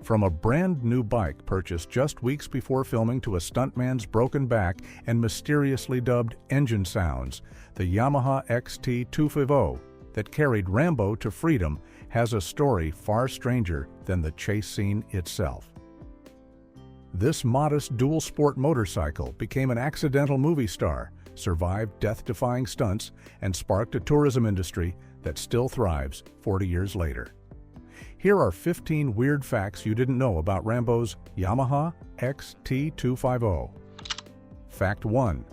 From a brand new bike purchased just weeks before filming to a stuntman's broken back and mysteriously dubbed engine sounds, the Yamaha XT250 that carried Rambo to freedom has a story far stranger than the chase scene itself. This modest dual-sport motorcycle became an accidental movie star, survived death-defying stunts, and sparked a tourism industry that still thrives 40 years later. Here are 15 weird facts you didn't know about Rambo's Yamaha XT250. Fact 1.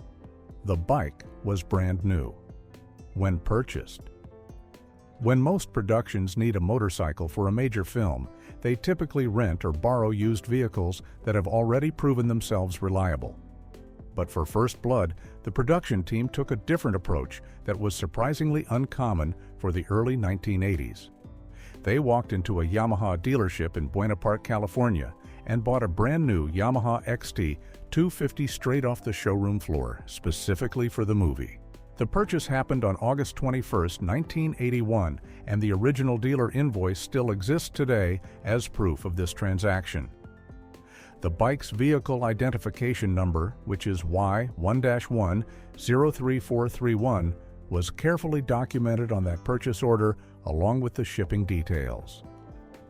The bike was brand new. When purchased. When most productions need a motorcycle for a major film, they typically rent or borrow used vehicles that have already proven themselves reliable. But for First Blood, the production team took a different approach that was surprisingly uncommon for the early 1980s. They walked into a Yamaha dealership in Buena Park, California, and bought a brand new Yamaha XT250 straight off the showroom floor, specifically for the movie. The purchase happened on August 21, 1981, and the original dealer invoice still exists today as proof of this transaction. The bike's vehicle identification number, which is Y1-1-03431, was carefully documented on that purchase order along with the shipping details.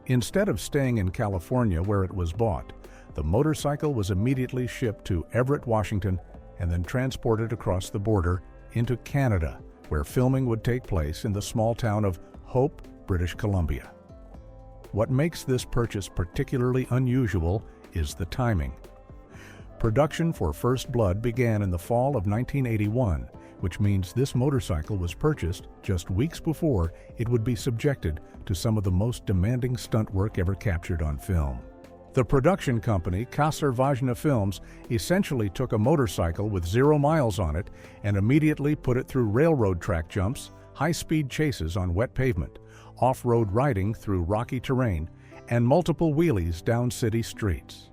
Instead of staying in California where it was bought, the motorcycle was immediately shipped to Everett, Washington, and then transported across the border into Canada, where filming would take place in the small town of Hope, British Columbia. What makes this purchase particularly unusual is the timing. Production for First Blood began in the fall of 1981, which means this motorcycle was purchased just weeks before it would be subjected to some of the most demanding stunt work ever captured on film. The production company, Kasser Vajna Films, essentially took a motorcycle with 0 miles on it and immediately put it through railroad track jumps, high-speed chases on wet pavement, off-road riding through rocky terrain, and multiple wheelies down city streets.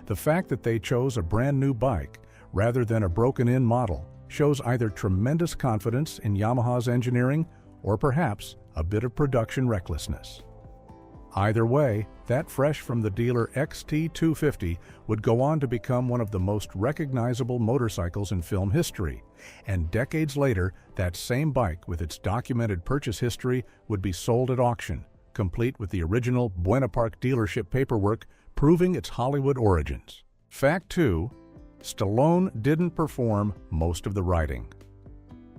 The fact that they chose a brand new bike rather than a broken-in model shows either tremendous confidence in Yamaha's engineering or perhaps a bit of production recklessness. Either way, that fresh from the dealer XT250 would go on to become one of the most recognizable motorcycles in film history, and decades later, that same bike with its documented purchase history would be sold at auction, complete with the original Buena Park dealership paperwork proving its Hollywood origins. Fact 2. Stallone didn't perform most of the riding.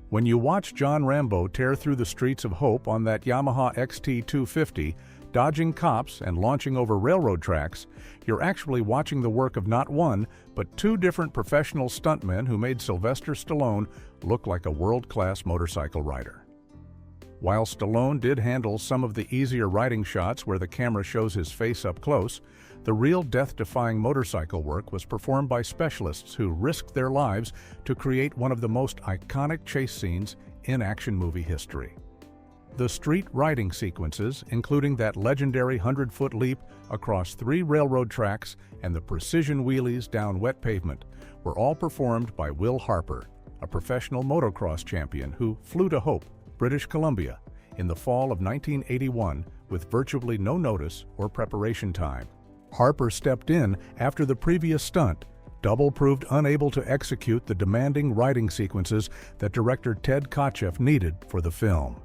When you watch John Rambo tear through the streets of Hope on that Yamaha XT250, dodging cops and launching over railroad tracks, you're actually watching the work of not one, but 2 different professional stuntmen who made Sylvester Stallone look like a world-class motorcycle rider. While Stallone did handle some of the easier riding shots where the camera shows his face up close, the real death-defying motorcycle work was performed by specialists who risked their lives to create one of the most iconic chase scenes in action movie history. The street riding sequences, including that legendary 100-foot leap across 3 railroad tracks and the precision wheelies down wet pavement, were all performed by Will Harper, a professional motocross champion who flew to Hope, British Columbia, in the fall of 1981 with virtually no notice or preparation time. Harper stepped in after the previous stunt double proved unable to execute the demanding riding sequences that director Ted Kotcheff needed for the film.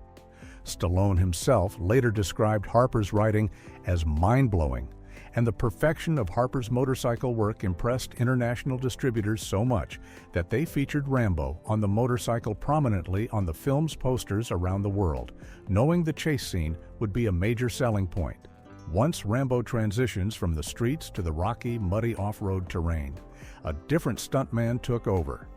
Stallone himself later described Harper's riding as mind-blowing, and the perfection of Harper's motorcycle work impressed international distributors so much that they featured Rambo on the motorcycle prominently on the film's posters around the world, knowing the chase scene would be a major selling point. Once Rambo transitions from the streets to the rocky, muddy off-road terrain, a different stuntman took over.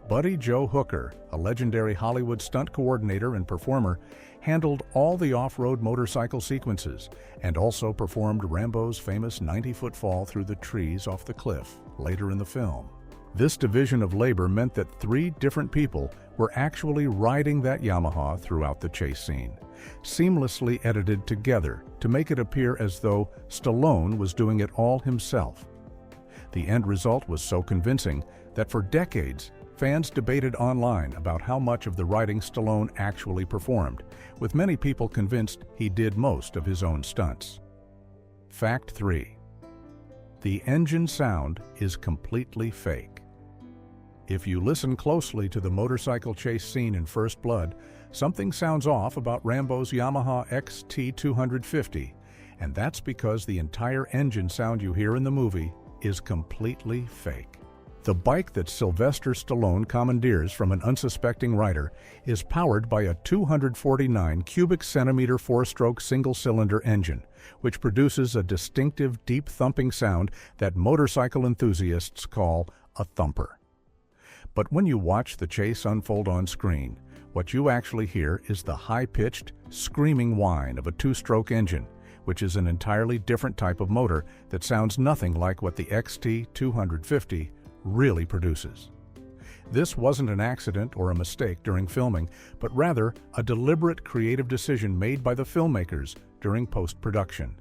Buddy Joe Hooker, a legendary Hollywood stunt coordinator and performer, handled all the off-road motorcycle sequences and also performed Rambo's famous 90-foot fall through the trees off the cliff later in the film. This division of labor meant that 3 different people were actually riding that Yamaha throughout the chase scene, seamlessly edited together to make it appear as though Stallone was doing it all himself. The end result was so convincing that for decades, fans debated online about how much of the riding Stallone actually performed, with many people convinced he did most of his own stunts. Fact 3. The engine sound is completely fake. If you listen closely to the motorcycle chase scene in First Blood, something sounds off about Rambo's Yamaha XT250, and that's because the entire engine sound you hear in the movie is completely fake. The bike that Sylvester Stallone commandeers from an unsuspecting rider is powered by a 249 cubic centimeter four-stroke single-cylinder engine, which produces a distinctive deep thumping sound that motorcycle enthusiasts call a thumper. But when you watch the chase unfold on screen, what you actually hear is the high-pitched, screaming whine of a two-stroke engine, which is an entirely different type of motor that sounds nothing like what the XT250 really produces. This wasn't an accident or a mistake during filming, but rather a deliberate creative decision made by the filmmakers during post-production.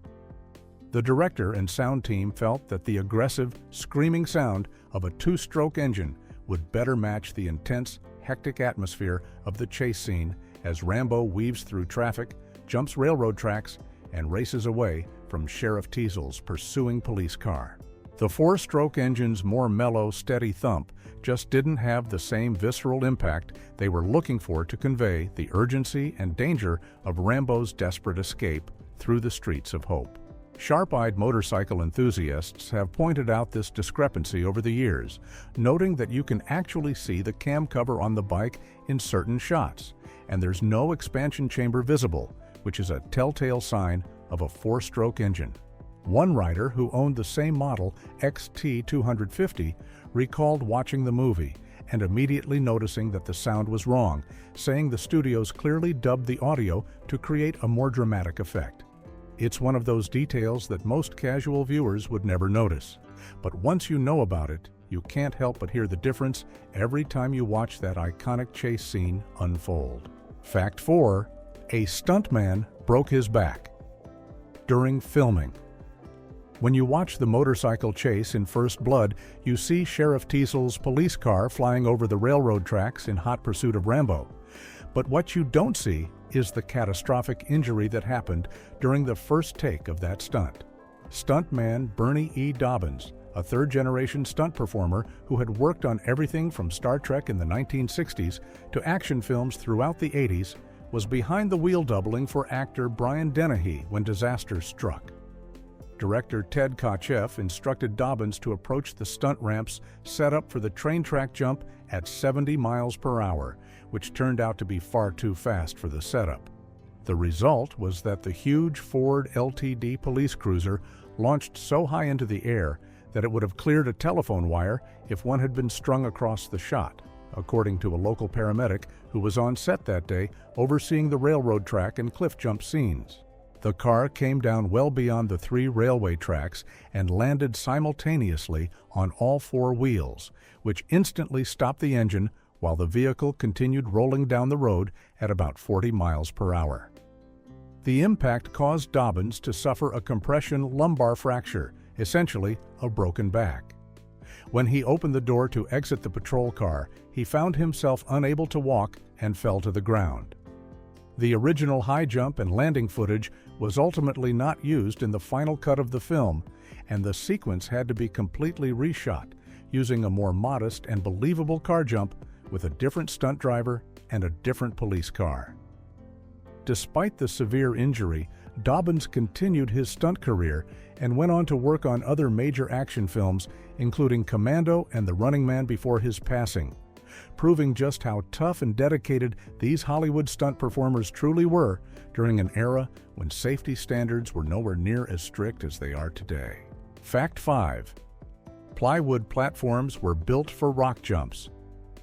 The director and sound team felt that the aggressive, screaming sound of a two-stroke engine would better match the intense, hectic atmosphere of the chase scene as Rambo weaves through traffic, jumps railroad tracks, and races away from Sheriff Teasel's pursuing police car. The four-stroke engine's more mellow, steady thump just didn't have the same visceral impact they were looking for to convey the urgency and danger of Rambo's desperate escape through the streets of hope. Sharp-eyed motorcycle enthusiasts have pointed out this discrepancy over the years, noting that you can actually see the cam cover on the bike in certain shots, and there's no expansion chamber visible, which is a telltale sign of a four-stroke engine. One rider who owned the same model, XT250, recalled watching the movie and immediately noticing that the sound was wrong, saying the studios clearly dubbed the audio to create a more dramatic effect. It's one of those details that most casual viewers would never notice, but once you know about it, you can't help but hear the difference every time you watch that iconic chase scene unfold. Fact 4. A stuntman broke his back during filming. When you watch the motorcycle chase in First Blood, you see Sheriff Teasel's police car flying over the railroad tracks in hot pursuit of Rambo. But what you don't see is the catastrophic injury that happened during the first take of that stunt. Stuntman Bernie E. Dobbins, a third-generation stunt performer who had worked on everything from Star Trek in the 1960s to action films throughout the 80s, was behind the wheel doubling for actor Brian Dennehy when disaster struck. Director Ted Kotcheff instructed Dobbins to approach the stunt ramps set up for the train track jump at 70 miles per hour, which turned out to be far too fast for the setup. The result was that the huge Ford LTD police cruiser launched so high into the air that it would have cleared a telephone wire if one had been strung across the shot, according to a local paramedic who was on set that day overseeing the railroad track and cliff jump scenes. The car came down well beyond the 3 railway tracks and landed simultaneously on all 4 wheels, which instantly stopped the engine while the vehicle continued rolling down the road at about 40 miles per hour. The impact caused Dobbins to suffer a compression lumbar fracture, essentially a broken back. When he opened the door to exit the patrol car, he found himself unable to walk and fell to the ground. The original high jump and landing footage was ultimately not used in the final cut of the film, and the sequence had to be completely reshot, using a more modest and believable car jump with a different stunt driver and a different police car. Despite the severe injury, Dobbins continued his stunt career and went on to work on other major action films, including Commando and The Running Man before his passing, proving just how tough and dedicated these Hollywood stunt performers truly were during an era when safety standards were nowhere near as strict as they are today. Fact 5. Plywood platforms were built for rock jumps.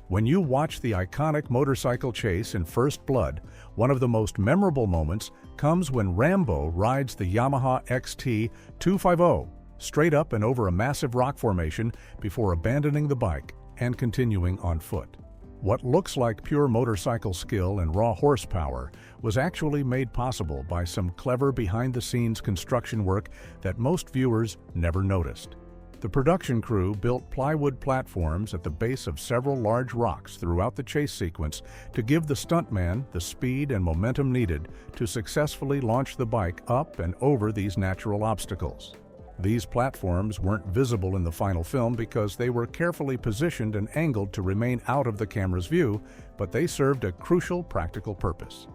When you watch the iconic motorcycle chase in First Blood, one of the most memorable moments comes when Rambo rides the Yamaha XT250 straight up and over a massive rock formation before abandoning the bike and continuing on foot. What looks like pure motorcycle skill and raw horsepower was actually made possible by some clever behind-the-scenes construction work that most viewers never noticed. The production crew built plywood platforms at the base of several large rocks throughout the chase sequence to give the stuntman the speed and momentum needed to successfully launch the bike up and over these natural obstacles. These platforms weren't visible in the final film because they were carefully positioned and angled to remain out of the camera's view, but they served a crucial practical purpose.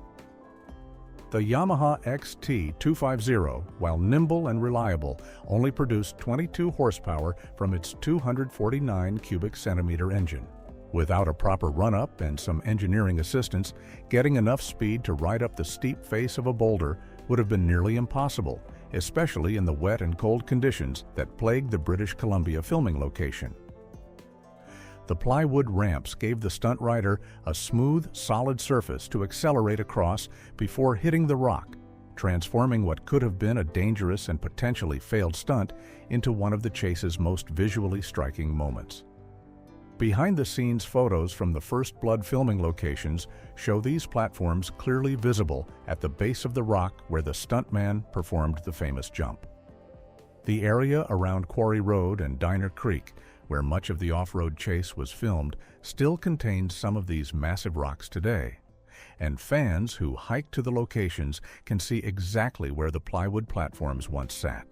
The Yamaha XT250, while nimble and reliable, only produced 22 horsepower from its 249 cubic centimeter engine. Without a proper run-up and some engineering assistance, getting enough speed to ride up the steep face of a boulder would have been nearly impossible, especially in the wet and cold conditions that plagued the British Columbia filming location. The plywood ramps gave the stunt rider a smooth, solid surface to accelerate across before hitting the rock, transforming what could have been a dangerous and potentially failed stunt into one of the chase's most visually striking moments. Behind-the-scenes photos from the First Blood filming locations show these platforms clearly visible at the base of the rock where the stuntman performed the famous jump. The area around Quarry Road and Diner Creek, where much of the off-road chase was filmed, still contains some of these massive rocks today, and fans who hike to the locations can see exactly where the plywood platforms once sat.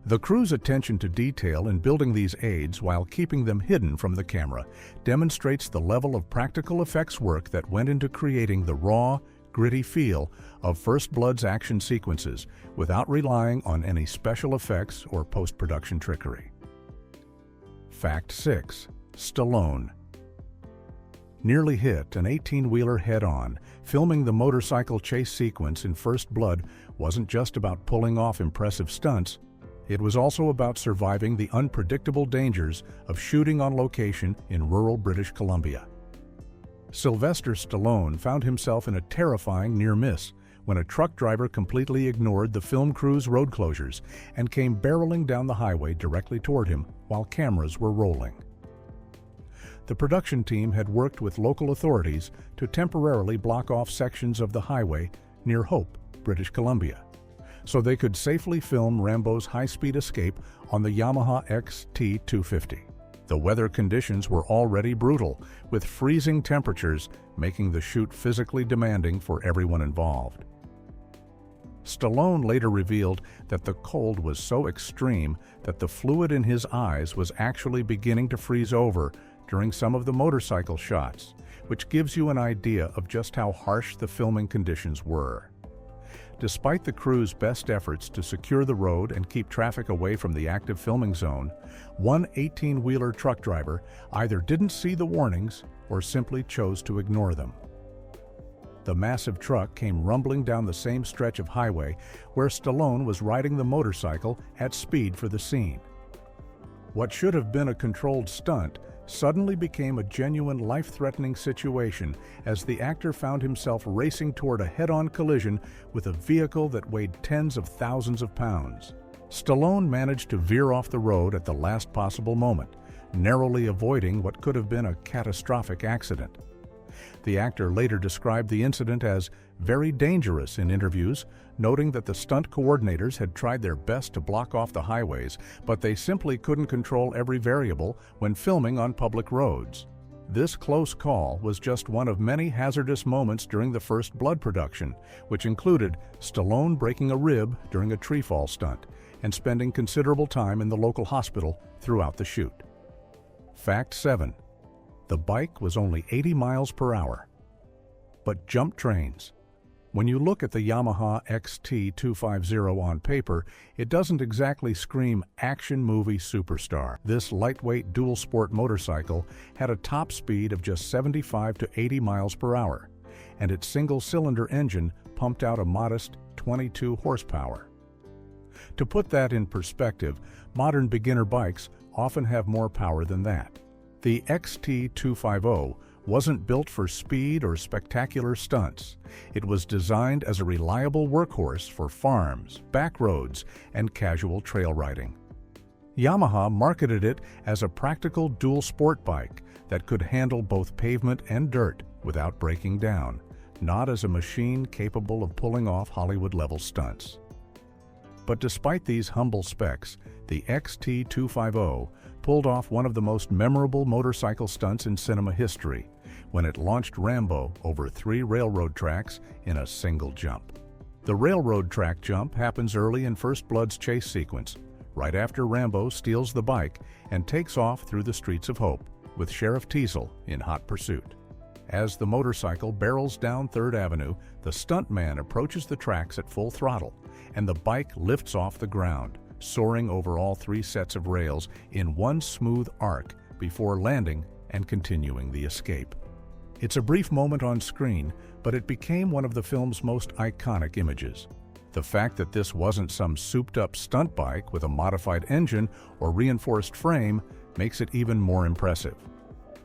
The crew's attention to detail in building these aids while keeping them hidden from the camera demonstrates the level of practical effects work that went into creating the raw, gritty feel of First Blood's action sequences without relying on any special effects or post-production trickery. Fact 6. Stallone nearly hit an 18-wheeler head-on. Filming the motorcycle chase sequence in First Blood wasn't just about pulling off impressive stunts. It was also about surviving the unpredictable dangers of shooting on location in rural British Columbia. Sylvester Stallone found himself in a terrifying near-miss when a truck driver completely ignored the film crew's road closures and came barreling down the highway directly toward him while cameras were rolling. The production team had worked with local authorities to temporarily block off sections of the highway near Hope, British Columbia, so they could safely film Rambo's high-speed escape on the Yamaha XT250. The weather conditions were already brutal, with freezing temperatures making the shoot physically demanding for everyone involved. Stallone later revealed that the cold was so extreme that the fluid in his eyes was actually beginning to freeze over during some of the motorcycle shots, which gives you an idea of just how harsh the filming conditions were. Despite the crew's best efforts to secure the road and keep traffic away from the active filming zone, one 18-wheeler truck driver either didn't see the warnings or simply chose to ignore them. The massive truck came rumbling down the same stretch of highway where Stallone was riding the motorcycle at speed for the scene. What should have been a controlled stunt suddenly became a genuine life-threatening situation as the actor found himself racing toward a head-on collision with a vehicle that weighed tens of thousands of pounds. Stallone managed to veer off the road at the last possible moment, narrowly avoiding what could have been a catastrophic accident. The actor later described the incident as very dangerous in interviews, noting that the stunt coordinators had tried their best to block off the highways, but they simply couldn't control every variable when filming on public roads. This close call was just one of many hazardous moments during the First Blood production, which included Stallone breaking a rib during a tree fall stunt and spending considerable time in the local hospital throughout the shoot. Fact 7. The bike was only 80 miles per hour. But jump trains. When you look at the Yamaha XT250 on paper, it doesn't exactly scream action movie superstar. This lightweight dual sport motorcycle had a top speed of just 75 to 80 miles per hour, and its single-cylinder engine pumped out a modest 22 horsepower. To put that in perspective, modern beginner bikes often have more power than that. The XT250 wasn't built for speed or spectacular stunts. It was designed as a reliable workhorse for farms, back roads, and casual trail riding. Yamaha marketed it as a practical dual sport bike that could handle both pavement and dirt without breaking down, not as a machine capable of pulling off Hollywood-level stunts. But despite these humble specs, the XT250 pulled off one of the most memorable motorcycle stunts in cinema history when it launched Rambo over 3 railroad tracks in a single jump. The railroad track jump happens early in First Blood's chase sequence, right after Rambo steals the bike and takes off through the streets of Hope, with Sheriff Teasel in hot pursuit. As the motorcycle barrels down 3rd Avenue, the stuntman approaches the tracks at full throttle, and the bike lifts off the ground, soaring over all 3 sets of rails in one smooth arc before landing and continuing the escape. It's a brief moment on screen, but it became one of the film's most iconic images. The fact that this wasn't some souped-up stunt bike with a modified engine or reinforced frame makes it even more impressive.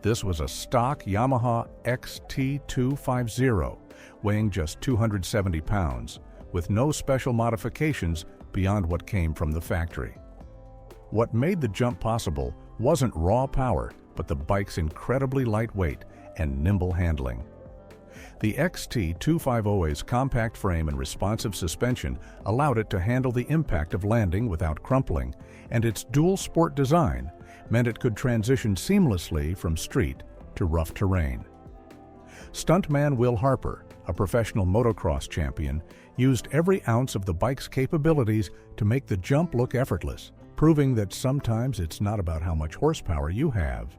This was a stock Yamaha XT250, weighing just 270 pounds, with no special modifications beyond what came from the factory. What made the jump possible wasn't raw power, but the bike's incredibly lightweight and nimble handling. The XT250's compact frame and responsive suspension allowed it to handle the impact of landing without crumpling, and its dual sport design meant it could transition seamlessly from street to rough terrain. Stuntman Will Harper, a professional motocross champion, used every ounce of the bike's capabilities to make the jump look effortless, proving that sometimes it's not about how much horsepower you have,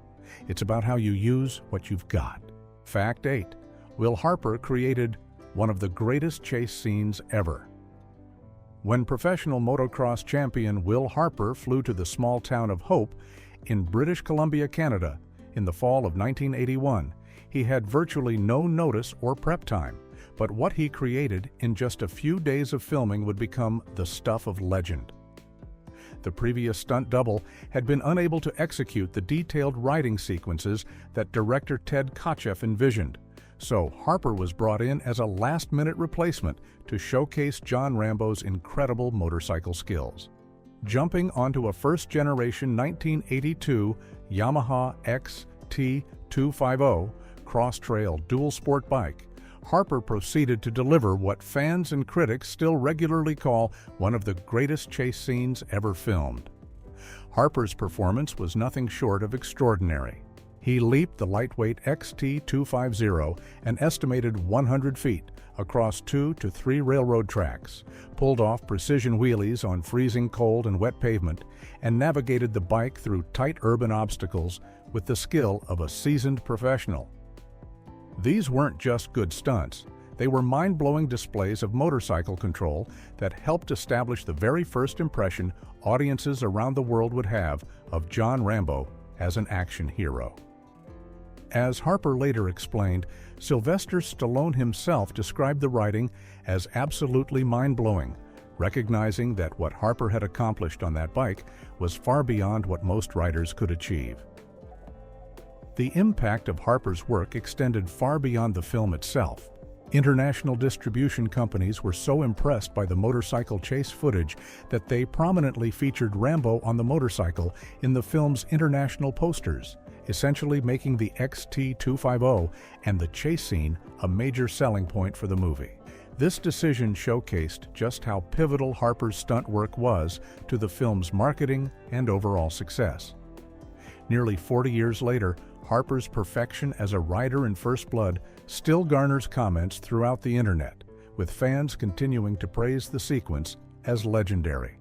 it's about how you use what you've got. Fact 8. Will Harper created one of the greatest chase scenes ever. When professional motocross champion Will Harper flew to the small town of Hope in British Columbia, Canada, in the fall of 1981, he had virtually no notice or prep time, but what he created in just a few days of filming would become the stuff of legend. The previous stunt double had been unable to execute the detailed riding sequences that director Ted Kotcheff envisioned, so Harper was brought in as a last-minute replacement to showcase John Rambo's incredible motorcycle skills. Jumping onto a first-generation 1982 Yamaha XT250 cross-trail dual-sport bike, Harper proceeded to deliver what fans and critics still regularly call one of the greatest chase scenes ever filmed. Harper's performance was nothing short of extraordinary. He leaped the lightweight XT250 an estimated 100 feet across 2 to 3 railroad tracks, pulled off precision wheelies on freezing cold and wet pavement, and navigated the bike through tight urban obstacles with the skill of a seasoned professional. These weren't just good stunts, they were mind-blowing displays of motorcycle control that helped establish the very first impression audiences around the world would have of John Rambo as an action hero. As Harper later explained, Sylvester Stallone himself described the riding as absolutely mind-blowing, recognizing that what Harper had accomplished on that bike was far beyond what most riders could achieve. The impact of Harper's work extended far beyond the film itself. International distribution companies were so impressed by the motorcycle chase footage that they prominently featured Rambo on the motorcycle in the film's international posters, essentially making the XT250 and the chase scene a major selling point for the movie. This decision showcased just how pivotal Harper's stunt work was to the film's marketing and overall success. Nearly 40 years later, Harper's perfection as a rider in First Blood still garners comments throughout the internet, with fans continuing to praise the sequence as legendary.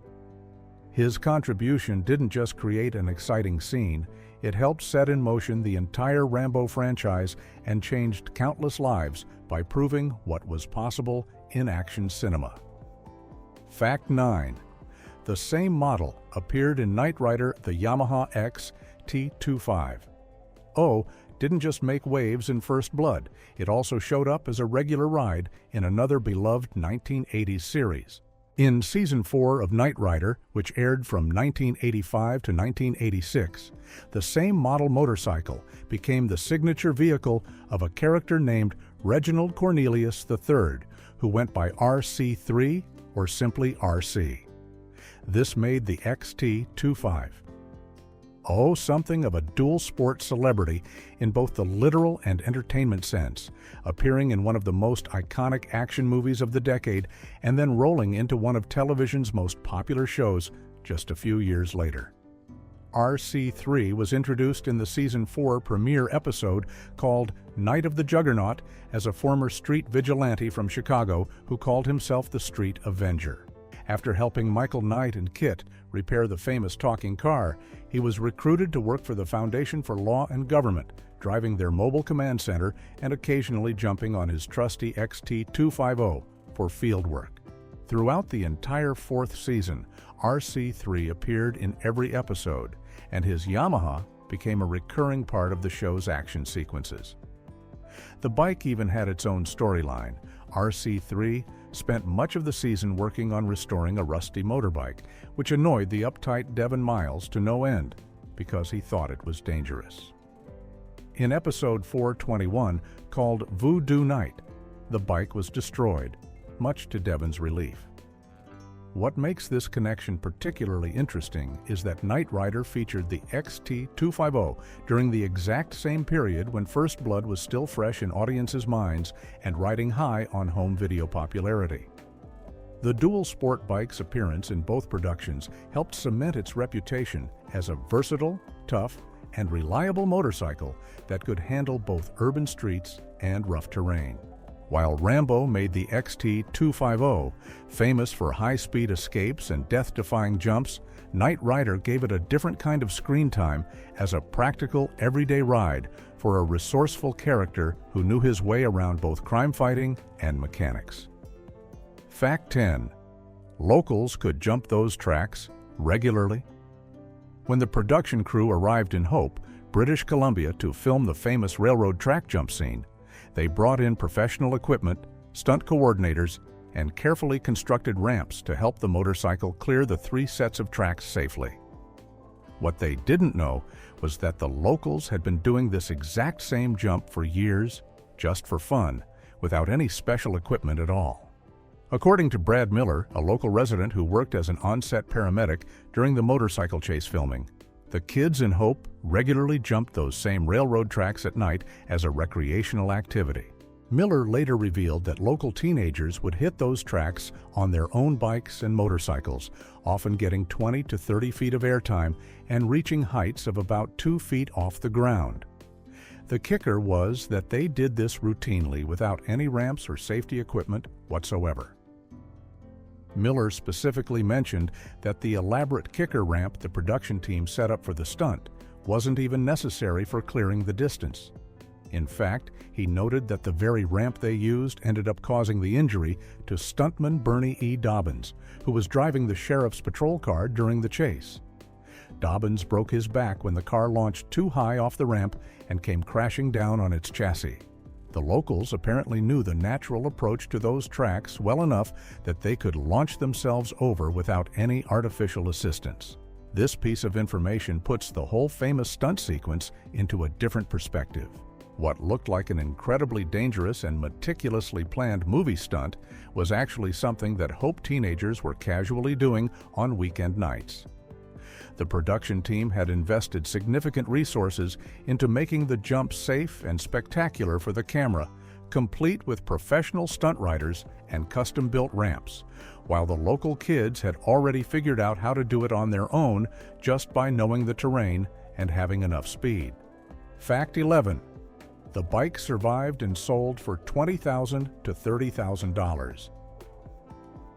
His contribution didn't just create an exciting scene, it helped set in motion the entire Rambo franchise and changed countless lives by proving what was possible in action cinema. Fact 9. The same model appeared in Knight Rider, the Yamaha XT250. Didn't just make waves in First Blood, it also showed up as a regular ride in another beloved 1980s series. In Season 4 of Knight Rider, which aired from 1985 to 1986, the same model motorcycle became the signature vehicle of a character named Reginald Cornelius III, who went by RC3 or simply RC. This made the XT250 something of a dual-sport celebrity in both the literal and entertainment sense, appearing in one of the most iconic action movies of the decade and then rolling into one of television's most popular shows just a few years later. RC3 was introduced in the Season 4 premiere episode called Night of the Juggernaut as a former street vigilante from Chicago who called himself the Street Avenger. After helping Michael Knight and Kit repair the famous talking car, he was recruited to work for the Foundation for Law and Government, driving their mobile command center and occasionally jumping on his trusty XT250 for field work. Throughout the entire 4th season, RC3 appeared in every episode, and his Yamaha became a recurring part of the show's action sequences. The bike even had its own storyline. RC3 spent much of the season working on restoring a rusty motorbike, which annoyed the uptight Devin Miles to no end because he thought it was dangerous. In episode 421, called Voodoo Night, the bike was destroyed, much to Devin's relief. What makes this connection particularly interesting is that Knight Rider featured the XT250 during the exact same period when First Blood was still fresh in audiences' minds and riding high on home video popularity. The dual sport bike's appearance in both productions helped cement its reputation as a versatile, tough, and reliable motorcycle that could handle both urban streets and rough terrain. While Rambo made the XT250 famous for high-speed escapes and death-defying jumps, Knight Rider gave it a different kind of screen time as a practical, everyday ride for a resourceful character who knew his way around both crime fighting and mechanics. Fact 10. Locals could jump those tracks regularly. When the production crew arrived in Hope, British Columbia, to film the famous railroad track jump scene, they brought in professional equipment, stunt coordinators, and carefully constructed ramps to help the motorcycle clear the 3 sets of tracks safely. What they didn't know was that the locals had been doing this exact same jump for years, just for fun, without any special equipment at all. According to Brad Miller, a local resident who worked as an on-set paramedic during the motorcycle chase filming, the kids in Hope regularly jumped those same railroad tracks at night as a recreational activity. Miller later revealed that local teenagers would hit those tracks on their own bikes and motorcycles, often getting 20 to 30 feet of airtime and reaching heights of about 2 feet off the ground. The kicker was that they did this routinely without any ramps or safety equipment whatsoever. Miller specifically mentioned that the elaborate kicker ramp the production team set up for the stunt wasn't even necessary for clearing the distance. In fact, he noted that the very ramp they used ended up causing the injury to stuntman Bernie E. Dobbins, who was driving the sheriff's patrol car during the chase. Dobbins broke his back when the car launched too high off the ramp and came crashing down on its chassis. The locals apparently knew the natural approach to those tracks well enough that they could launch themselves over without any artificial assistance. This piece of information puts the whole famous stunt sequence into a different perspective. What looked like an incredibly dangerous and meticulously planned movie stunt was actually something that Hope teenagers were casually doing on weekend nights. The production team had invested significant resources into making the jump safe and spectacular for the camera, complete with professional stunt riders and custom-built ramps, while the local kids had already figured out how to do it on their own just by knowing the terrain and having enough speed. Fact 11. The bike survived and sold for $20,000 to $30,000.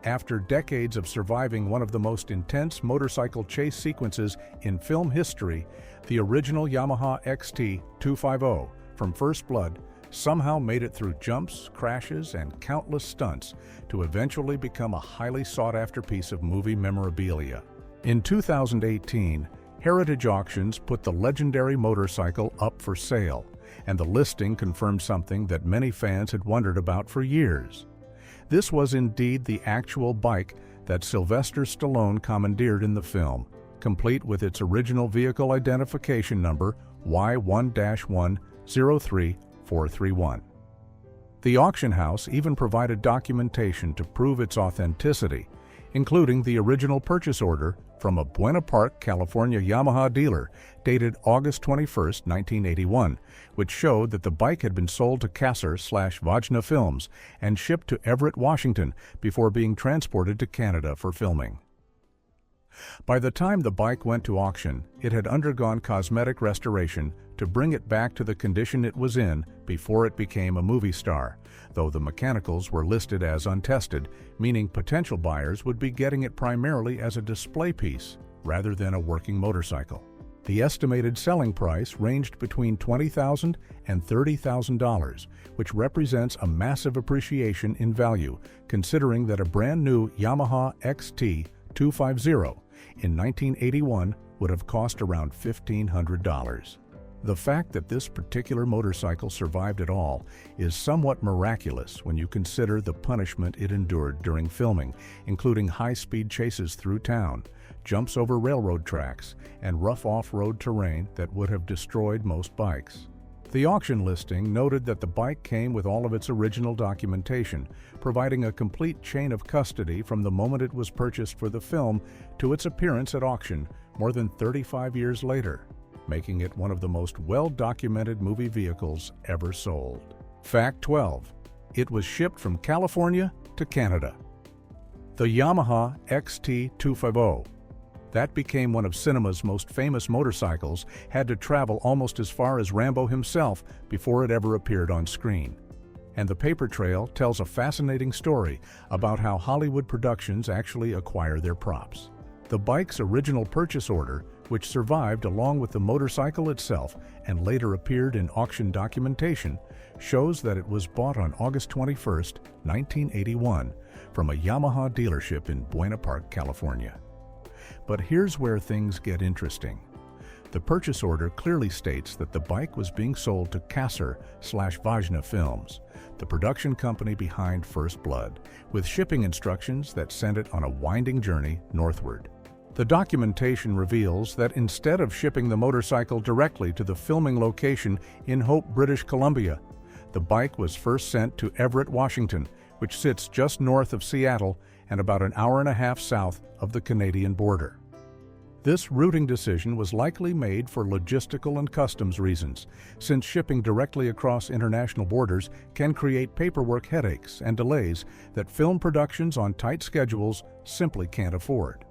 After decades of surviving one of the most intense motorcycle chase sequences in film history, the original Yamaha XT250 from First Blood somehow made it through jumps, crashes, and countless stunts to eventually become a highly sought-after piece of movie memorabilia. In 2018, Heritage Auctions put the legendary motorcycle up for sale, and the listing confirmed something that many fans had wondered about for years. This was indeed the actual bike that Sylvester Stallone commandeered in the film, complete with its original vehicle identification number Y1-103431. The auction house even provided documentation to prove its authenticity, including the original purchase order from a Buena Park, California Yamaha dealer dated August 21, 1981, which showed that the bike had been sold to Kassar/Vajna Films and shipped to Everett, Washington before being transported to Canada for filming. By the time the bike went to auction, it had undergone cosmetic restoration to bring it back to the condition it was in before it became a movie star, though the mechanicals were listed as untested, meaning potential buyers would be getting it primarily as a display piece rather than a working motorcycle. The estimated selling price ranged between $20,000 and $30,000, which represents a massive appreciation in value, considering that a brand new Yamaha XT250 in 1981 would have cost around $1,500. The fact that this particular motorcycle survived at all is somewhat miraculous when you consider the punishment it endured during filming, including high-speed chases through town, jumps over railroad tracks, and rough off-road terrain that would have destroyed most bikes. The auction listing noted that the bike came with all of its original documentation, providing a complete chain of custody from the moment it was purchased for the film to its appearance at auction more than 35 years later, making it one of the most well-documented movie vehicles ever sold. Fact 12. It was shipped from California to Canada. The Yamaha XT250. That became one of cinema's most famous motorcycles, had to travel almost as far as Rambo himself before it ever appeared on screen. And the paper trail tells a fascinating story about how Hollywood productions actually acquire their props. The bike's original purchase order, which survived along with the motorcycle itself and later appeared in auction documentation, shows that it was bought on August 21, 1981, from a Yamaha dealership in Buena Park, California. But here's where things get interesting. The purchase order clearly states that the bike was being sold to Kassar/Vajna Films, the production company behind First Blood, with shipping instructions that sent it on a winding journey northward. The documentation reveals that instead of shipping the motorcycle directly to the filming location in Hope, British Columbia, the bike was first sent to Everett, Washington, which sits just north of Seattle and about an hour and a half south of the Canadian border. This routing decision was likely made for logistical and customs reasons, since shipping directly across international borders can create paperwork headaches and delays that film productions on tight schedules simply can't afford.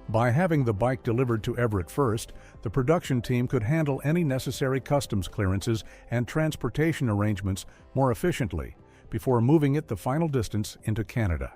By having the bike delivered to Everett first, the production team could handle any necessary customs clearances and transportation arrangements more efficiently before moving it the final distance into Canada.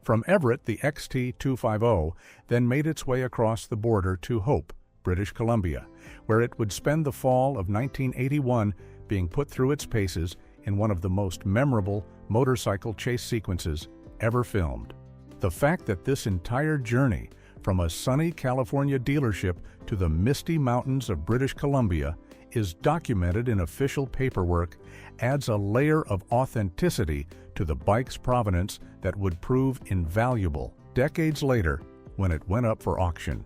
From Everett, the XT250 then made its way across the border to Hope, British Columbia, where it would spend the fall of 1981 being put through its paces in one of the most memorable motorcycle chase sequences ever filmed. The fact that this entire journey, from a sunny California dealership to the misty mountains of British Columbia, is documented in official paperwork adds a layer of authenticity to the bike's provenance that would prove invaluable decades later when it went up for auction.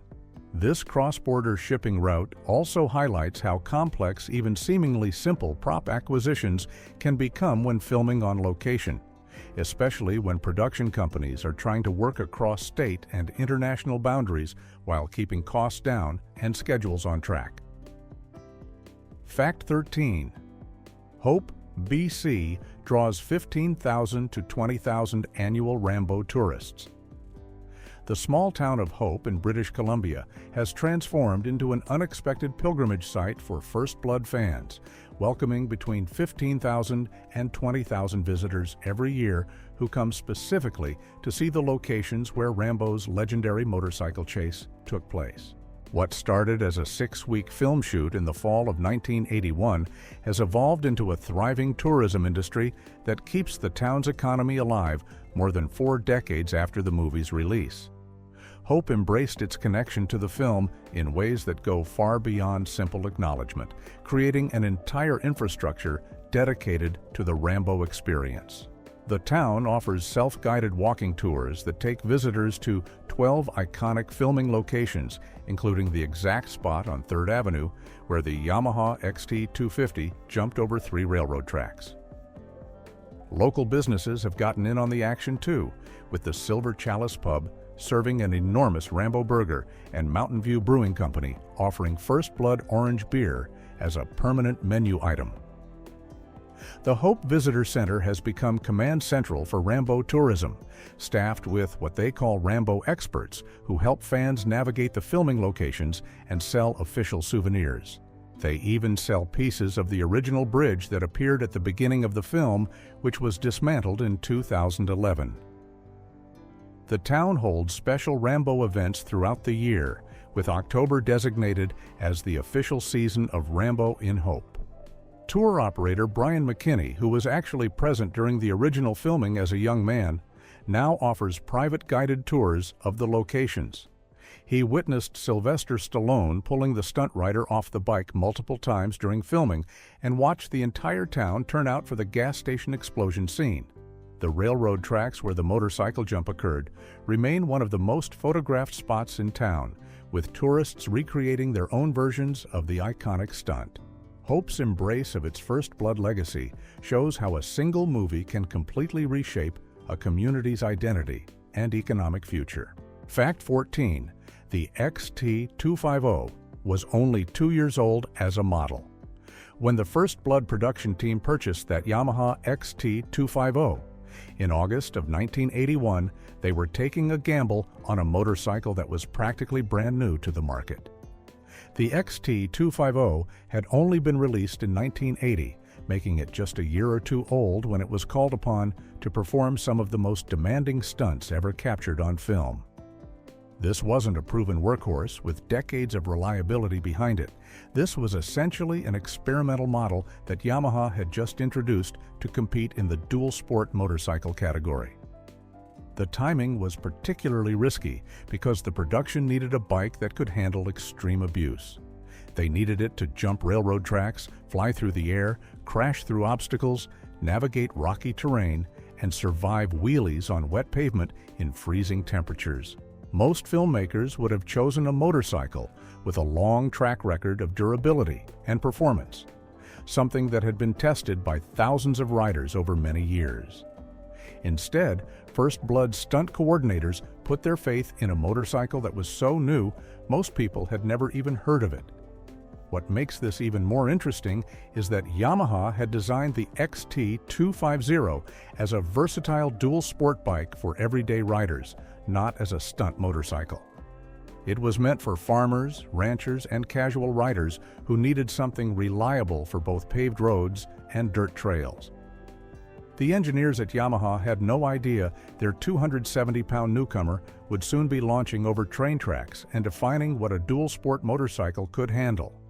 This cross-border shipping route also highlights how complex even seemingly simple prop acquisitions can become when filming on location, especially when production companies are trying to work across state and international boundaries while keeping costs down and schedules on track. Fact 13. Hope, BC draws 15,000 to 20,000 annual Rambo tourists. The small town of Hope in British Columbia has transformed into an unexpected pilgrimage site for First Blood fans, welcoming between 15,000 and 20,000 visitors every year who come specifically to see the locations where Rambo's legendary motorcycle chase took place. What started as a 6-week film shoot in the fall of 1981 has evolved into a thriving tourism industry that keeps the town's economy alive more than 4 decades after the movie's release. Hope embraced its connection to the film in ways that go far beyond simple acknowledgement, creating an entire infrastructure dedicated to the Rambo experience. The town offers self-guided walking tours that take visitors to 12 iconic filming locations, including the exact spot on 3rd Avenue where the Yamaha XT250 jumped over 3 railroad tracks. Local businesses have gotten in on the action too, with the Silver Chalice Pub serving an enormous Rambo burger and Mountain View Brewing Company offering First Blood orange beer as a permanent menu item. The Hope Visitor Center has become command central for Rambo tourism, staffed with what they call Rambo experts who help fans navigate the filming locations and sell official souvenirs. They even sell pieces of the original bridge that appeared at the beginning of the film, which was dismantled in 2011. The town holds special Rambo events throughout the year, with October designated as the official season of Rambo in Hope. Tour operator Brian McKinney, who was actually present during the original filming as a young man, now offers private guided tours of the locations. He witnessed Sylvester Stallone pulling the stunt rider off the bike multiple times during filming and watched the entire town turn out for the gas station explosion scene. The railroad tracks where the motorcycle jump occurred remain one of the most photographed spots in town, with tourists recreating their own versions of the iconic stunt. Hope's embrace of its First Blood legacy shows how a single movie can completely reshape a community's identity and economic future. Fact 14. The XT250 was only 2 years old as a model. When the First Blood production team purchased that Yamaha XT250, in August of 1981, they were taking a gamble on a motorcycle that was practically brand new to the market. The XT250 had only been released in 1980, making it just a year or two old when it was called upon to perform some of the most demanding stunts ever captured on film. This wasn't a proven workhorse with decades of reliability behind it. This was essentially an experimental model that Yamaha had just introduced to compete in the dual sport motorcycle category. The timing was particularly risky because the production needed a bike that could handle extreme abuse. They needed it to jump railroad tracks, fly through the air, crash through obstacles, navigate rocky terrain, and survive wheelies on wet pavement in freezing temperatures. Most filmmakers would have chosen a motorcycle with a long track record of durability and performance, something that had been tested by thousands of riders over many years. Instead, First Blood stunt coordinators put their faith in a motorcycle that was so new, most people had never even heard of it. What makes this even more interesting is that Yamaha had designed the XT250 as a versatile dual sport bike for everyday riders, not as a stunt motorcycle. It was meant for farmers, ranchers, and casual riders who needed something reliable for both paved roads and dirt trails. The engineers at Yamaha had no idea their 270-pound newcomer would soon be launching over train tracks and defining what a dual-sport motorcycle could handle.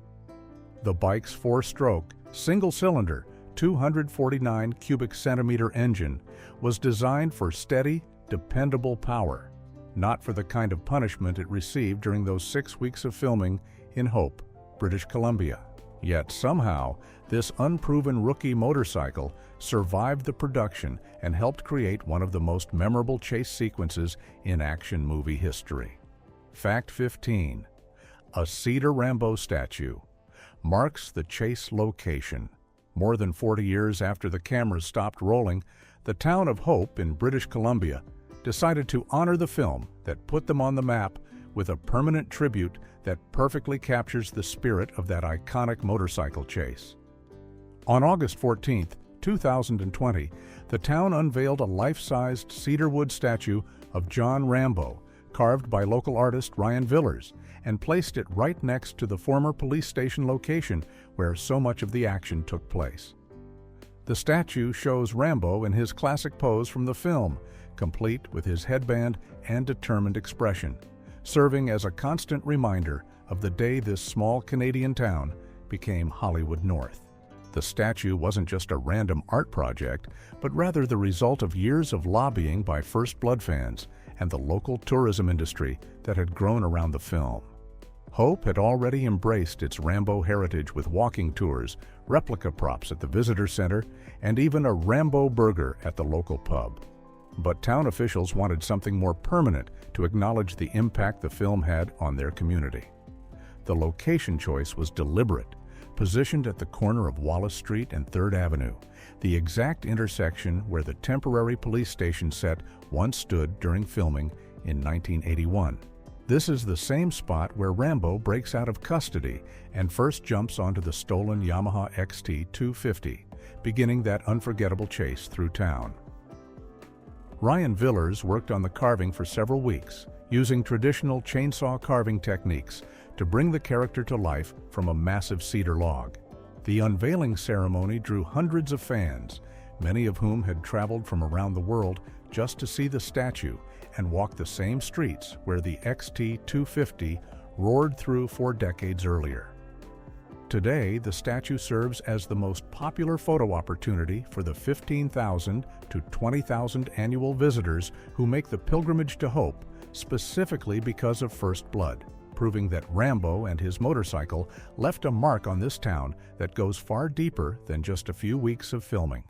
The bike's four-stroke, single-cylinder, 249 cubic centimeter engine was designed for steady, dependable power, not for the kind of punishment it received during those 6 weeks of filming in Hope, British Columbia. Yet somehow, this unproven rookie motorcycle survived the production and helped create one of the most memorable chase sequences in action movie history. Fact 15. A cedar Rambo statue marks the chase location. More than 40 years after the cameras stopped rolling, the town of Hope in British Columbia decided to honor the film that put them on the map with a permanent tribute that perfectly captures the spirit of that iconic motorcycle chase. On August 14, 2020, the town unveiled a life-sized cedarwood statue of John Rambo, carved by local artist Ryan Villers, and placed it right next to the former police station location where so much of the action took place. The statue shows Rambo in his classic pose from the film, complete with his headband and determined expression, serving as a constant reminder of the day this small Canadian town became Hollywood North. The statue wasn't just a random art project, but rather the result of years of lobbying by First Blood fans and the local tourism industry that had grown around the film. Hope had already embraced its Rambo heritage with walking tours, replica props at the visitor center, and even a Rambo burger at the local pub. But town officials wanted something more permanent to acknowledge the impact the film had on their community. The location choice was deliberate, positioned at the corner of Wallace Street and 3rd Avenue, the exact intersection where the temporary police station set once stood during filming in 1981. This is the same spot where Rambo breaks out of custody and first jumps onto the stolen Yamaha XT250, beginning that unforgettable chase through town. Ryan Villers worked on the carving for several weeks, using traditional chainsaw carving techniques to bring the character to life from a massive cedar log. The unveiling ceremony drew hundreds of fans, many of whom had traveled from around the world just to see the statue and walk the same streets where the XT250 roared through 4 decades earlier. Today, the statue serves as the most popular photo opportunity for the 15,000 to 20,000 annual visitors who make the pilgrimage to Hope specifically because of First Blood, proving that Rambo and his motorcycle left a mark on this town that goes far deeper than just a few weeks of filming.